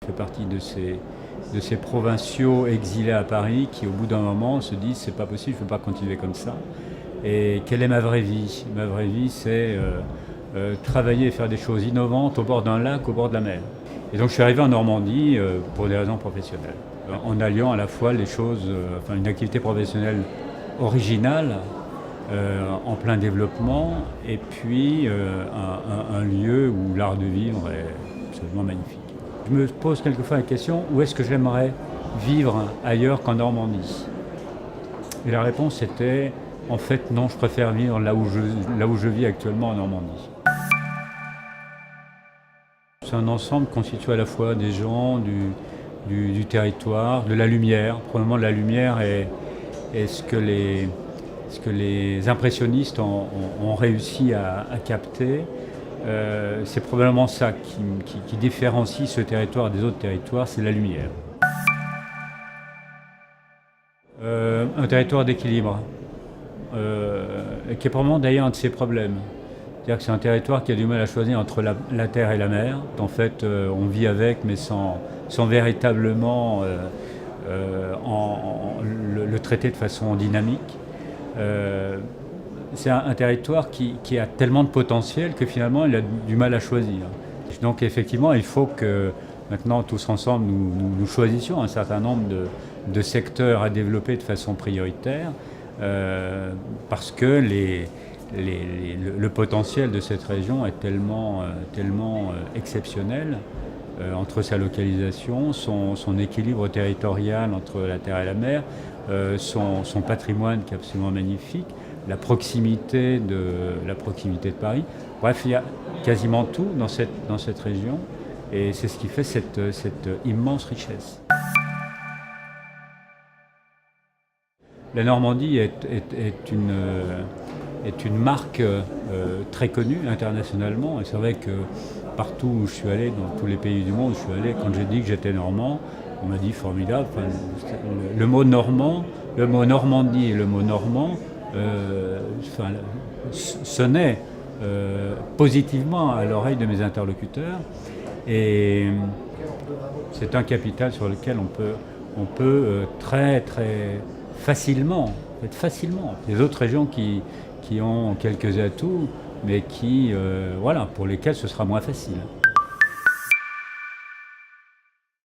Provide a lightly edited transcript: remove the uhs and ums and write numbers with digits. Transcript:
Je fais partie de ces provinciaux exilés à Paris qui, au bout d'un moment, se disent c'est pas possible, je ne peux pas continuer comme ça. Et quelle est ma vraie vie? Ma vraie vie, c'est travailler et faire des choses innovantes au bord d'un lac, au bord de la mer. Et donc je suis arrivé en Normandie pour des raisons professionnelles, en alliant à la fois les choses, une activité professionnelle originale, en plein développement, et puis un lieu où l'art de vivre est absolument magnifique. Je me pose quelquefois la question, où est-ce que j'aimerais vivre ailleurs qu'en Normandie? Et la réponse était, en fait non, je préfère vivre là où je vis actuellement en Normandie. C'est un ensemble constitué à la fois des gens, du territoire, de la lumière. Probablement la lumière est ce que les impressionnistes ont réussi à capter. C'est probablement ça qui différencie ce territoire des autres territoires, c'est la lumière. Un territoire d'équilibre, qui est probablement d'ailleurs un de ses problèmes. C'est-à-dire que c'est un territoire qui a du mal à choisir entre la terre et la mer. En fait, on vit avec, mais sans véritablement le traiter de façon dynamique. C'est un territoire qui a tellement de potentiel que finalement il a du mal à choisir. Donc effectivement, il faut que maintenant tous ensemble nous choisissions un certain nombre de secteurs à développer de façon prioritaire, parce que le potentiel de cette région est tellement exceptionnel, entre sa localisation, son équilibre territorial entre la terre et la mer, son patrimoine qui est absolument magnifique, la proximité de Paris. Bref, il y a quasiment tout dans cette région, et c'est ce qui fait cette immense richesse. La Normandie est une marque très connue internationalement, et c'est vrai que partout où je suis allé, dans tous les pays du monde où je suis allé, quand j'ai dit que j'étais normand, on m'a dit formidable. Le mot normand, le mot Normandie et le mot normand sonnaient positivement à l'oreille de mes interlocuteurs, et c'est un capital sur lequel on peut très très facilement. Les autres régions qui ont quelques atouts, mais pour lesquelles ce sera moins facile.